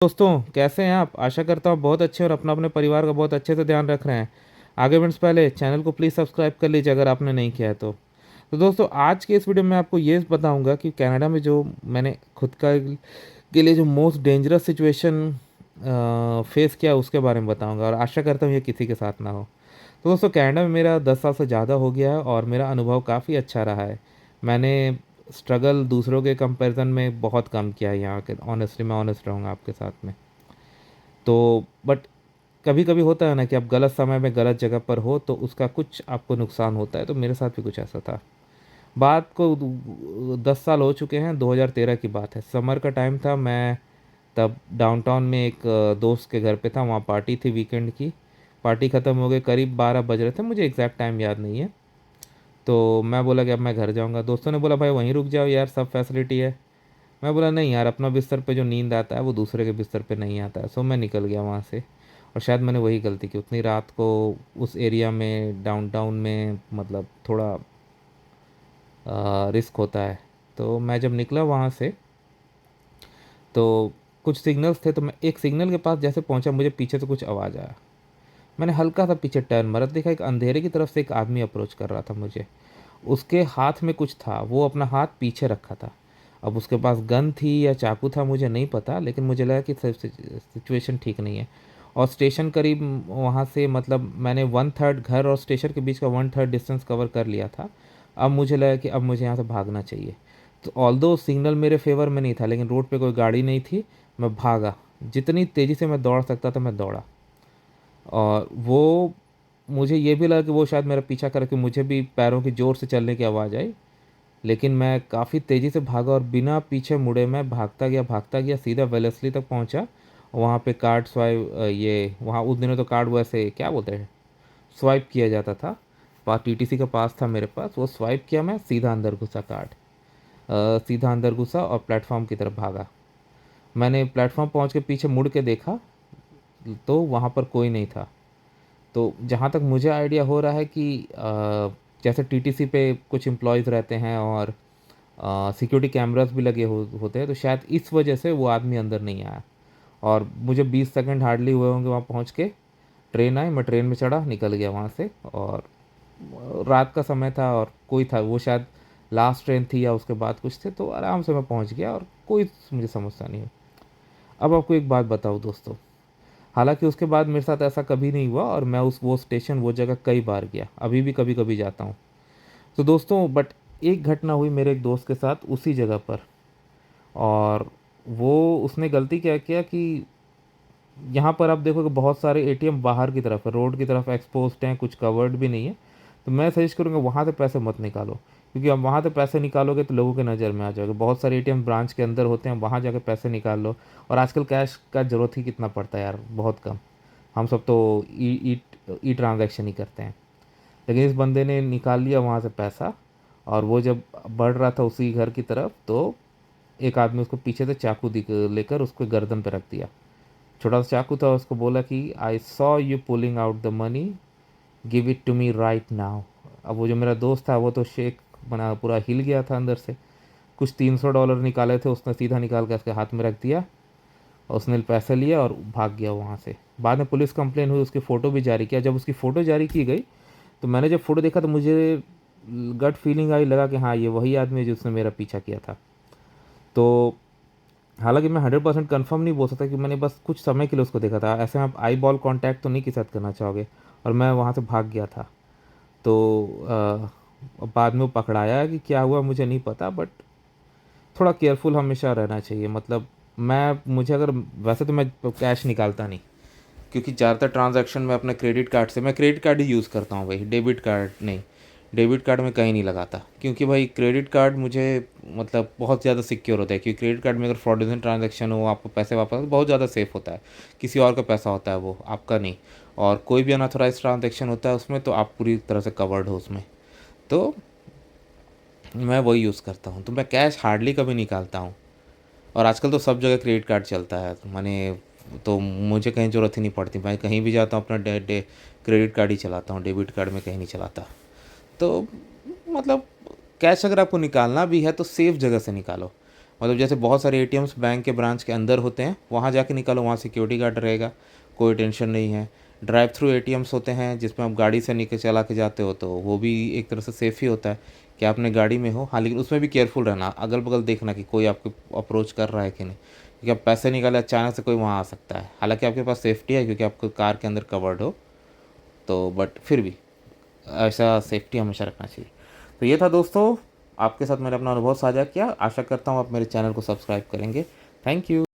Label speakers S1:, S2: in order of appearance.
S1: दोस्तों, कैसे हैं आप? आशा करता हूँ बहुत अच्छे और अपना अपने परिवार का बहुत अच्छे से ध्यान रख रहे हैं। आगे बढ़ने से पहले चैनल को प्लीज़ सब्सक्राइब कर लीजिए अगर आपने नहीं किया है तो दोस्तों, आज के इस वीडियो में आपको ये बताऊंगा कि कनाडा में जो मैंने खुद का के लिए जो मोस्ट डेंजरस सिचुएशन फेस किया उसके बारे में बताऊंगा, और आशा करता हूँ ये किसी के साथ ना हो। तो दोस्तों, कनाडा में मेरा 10 साल से ज़्यादा हो गया है और मेरा अनुभव काफ़ी अच्छा रहा है। मैंने स्ट्रगल दूसरों के कंपैरिजन में बहुत कम किया है यहाँ के। ऑनेस्टली मैं ऑनेस्ट रहूँगा आपके साथ में। तो बट कभी कभी होता है ना कि आप गलत समय में गलत जगह पर हो तो उसका कुछ आपको नुकसान होता है, तो मेरे साथ भी कुछ ऐसा था। बात को 10 साल हो चुके हैं, 2013 की बात है। समर का टाइम था। मैं तब डाउनटाउन में एक दोस्त के घर पे था। वहाँ पार्टी थी वीकेंड की। पार्टी ख़त्म हो गई, करीब 12 बज रहे थे, मुझे एग्जैक्ट टाइम याद नहीं है। तो मैं बोला कि अब मैं घर जाऊँगा। दोस्तों ने बोला भाई वहीं रुक जाओ यार, सब फैसिलिटी है। मैं बोला नहीं यार, अपना बिस्तर पे जो नींद आता है वो दूसरे के बिस्तर पे नहीं आता है। सो मैं निकल गया वहाँ से। और शायद मैंने वही गलती की, उतनी रात को उस एरिया में डाउनटाउन में, मतलब थोड़ा रिस्क होता है। तो मैं जब निकला वहाँ से तो कुछ सिग्नल्स थे, तो मैं एक सिग्नल के पास जैसे पहुँचा, मुझे पीछे से कुछ आवाज़ आया। मैंने हल्का सा पीछे टर्न मारा, देखा एक अंधेरे की तरफ से एक आदमी अप्रोच कर रहा था मुझे। उसके हाथ में कुछ था, वो अपना हाथ पीछे रखा था। अब उसके पास गन थी या चाकू था मुझे नहीं पता, लेकिन मुझे लगा कि सिचुएशन ठीक नहीं है। और स्टेशन करीब वहाँ से, मतलब मैंने 1/3 घर और स्टेशन के बीच का 1/3 डिस्टेंस कवर कर लिया था। अब मुझे लगा कि अब मुझे यहाँ से भागना चाहिए। तो ऑल्दो सिग्नल मेरे फेवर में नहीं था, लेकिन रोड पे कोई गाड़ी नहीं थी। मैं भागा, जितनी तेज़ी से मैं दौड़ सकता था मैं दौड़ा। और वो, मुझे ये भी लगा कि वो शायद मेरा पीछा करे, कि मुझे भी पैरों की ज़ोर से चलने की आवाज़ आई। लेकिन मैं काफ़ी तेज़ी से भागा और बिना पीछे मुड़े मैं भागता गया, सीधा वेलेस्ली तक पहुंचा। वहाँ पे कार्ड स्वाइप, ये वहाँ उस दिनों तो कार्ड वैसे क्या बोलते हैं, स्वाइप किया जाता था। पास टीटीसी का पास था मेरे पास, वो स्वाइप किया, मैं सीधा अंदर घुसा। सीधा अंदर घुसा और प्लेटफॉर्म की तरफ भागा। मैंने प्लेटफॉर्म पहुँच के पीछे मुड़ के देखा तो वहाँ पर कोई नहीं था। तो जहाँ तक मुझे आइडिया हो रहा है कि जैसे टीटीसी पे कुछ एम्प्लॉयज़ रहते हैं और सिक्योरिटी कैमरास भी लगे होते हैं, तो शायद इस वजह से वो आदमी अंदर नहीं आया। और मुझे 20 सेकंड हार्डली हुए होंगे वहाँ पहुँच के। ट्रेन आई, मैं ट्रेन में चढ़ा, निकल गया वहाँ से। और रात का समय था और कोई था, वो शायद लास्ट ट्रेन थी या उसके बाद कुछ थे, तो आराम से मैं पहुँच गया और कोई मुझे समस्या नहीं हुई। अब आपको एक बात बताऊँ दोस्तों, हालांकि उसके बाद मेरे साथ ऐसा कभी नहीं हुआ और मैं उस वो स्टेशन वो जगह कई बार गया, अभी भी कभी कभी जाता हूँ। तो दोस्तों, बट एक घटना हुई मेरे एक दोस्त के साथ उसी जगह पर। और वो, उसने गलती क्या किया कि यहाँ पर आप देखोगे बहुत सारे एटीएम बाहर की तरफ है, रोड की तरफ एक्सपोज्ड हैं, कुछ कवर्ड भी नहीं है। तो मैं सजेस्ट करूँगा वहाँ से पैसे मत निकालो, क्योंकि अब वहाँ से पैसे निकालोगे तो लोगों के नज़र में आ जाओगे। बहुत सारे एटीएम ब्रांच के अंदर होते हैं, वहाँ जाके पैसे निकाल लो। और आजकल कैश का ज़रूरत ही कितना पड़ता है यार, बहुत कम। हम सब तो ई ई ट्रांजैक्शन ही करते हैं। लेकिन इस बंदे ने निकाल लिया वहाँ से पैसा। और वो जब बढ़ रहा था उसी घर की तरफ, तो एक आदमी उसको पीछे से चाकू लेकर उसको गर्दन पे रख दिया। छोटा सा चाकू था। उसको बोला कि I saw you pulling out the money, give it to me right now. अब वो जो मेरा दोस्त था वो तो शेक बना, पूरा हिल गया था अंदर से। कुछ $300 निकाले थे, उसने सीधा निकाल के उसके हाथ में रख दिया। और उसने पैसे लिया और भाग गया वहाँ से। बाद में पुलिस कंप्लेन हुई, उसकी फ़ोटो भी जारी किया। जब उसकी फ़ोटो जारी की गई तो मैंने जब फ़ोटो देखा तो मुझे गट फीलिंग आई, लगा कि हाँ ये वही आदमी है जिसने मेरा पीछा किया था। तो हालांकि मैं 100% कन्फर्म नहीं बोल सकता कि मैंने बस कुछ समय के लिए उसको देखा था, ऐसे में आप आई बॉल कॉन्टैक्ट तो नहीं के साथ करना चाहोगे। और मैं वहाँ से भाग गया था। तो बाद में वो पकड़ाया कि क्या हुआ मुझे नहीं पता, बट थोड़ा केयरफुल हमेशा रहना चाहिए। मतलब मुझे अगर, वैसे तो मैं कैश निकालता नहीं, क्योंकि ज़्यादातर ट्रांजैक्शन मैं अपने क्रेडिट कार्ड से, मैं क्रेडिट कार्ड ही यूज़ करता हूँ भाई, डेबिट कार्ड नहीं। डेबिट कार्ड में कहीं नहीं लगाता, क्योंकि भाई क्रेडिट कार्ड मुझे, मतलब बहुत ज़्यादा सिक्योर होता है। क्योंकि क्रेडिट कार्ड में अगर फ्रॉडुलेंट ट्रांजैक्शन हो, आपको पैसे वापस, बहुत ज़्यादा सेफ होता है। किसी और का पैसा होता है वो, आपका नहीं। और कोई भी अनऑथराइज ट्रांजैक्शन होता है उसमें, तो आप पूरी तरह से कवर्ड हो उसमें। तो मैं वही यूज़ करता हूँ, तो मैं कैश हार्डली कभी निकालता हूँ। और आजकल तो सब जगह क्रेडिट कार्ड चलता है, तो मैंने, तो मुझे कहीं ज़रूरत ही नहीं पड़ती। मैं कहीं भी जाता हूँ अपना डे डे क्रेडिट कार्ड ही चलाता हूँ, डेबिट कार्ड में कहीं नहीं चलाता। तो मतलब कैश अगर आपको निकालना भी है तो सेफ जगह से निकालो। मतलब जैसे बहुत सारे एटीएम्स बैंक के ब्रांच के अंदर होते हैं, वहाँ जाके निकालो, वहाँ सिक्योरिटी गार्ड रहेगा, कोई टेंशन नहीं है। ड्राइव थ्रू एटीएम्स होते हैं जिसमें आप गाड़ी से निकल चला के जाते हो, तो वो भी एक तरह से सेफ़ ही होता है कि आप अपने गाड़ी में हो। हाँ, लेकिन उसमें भी केयरफुल रहना, अगल बगल देखना कि कोई आपको अप्रोच कर रहा है कि नहीं, क्योंकि आप पैसे निकाले अचानक से कोई वहाँ आ सकता है। हालांकि आपके पास सेफ्टी है क्योंकि आपको कार के अंदर कवर्ड हो, तो बट फिर भी ऐसा सेफ्टी हमेशा रखना चाहिए। तो ये था दोस्तों, आपके साथ मैंने अपना अनुभव साझा किया। आशा करता हूँ आप मेरे चैनल को सब्सक्राइब करेंगे। Thank you.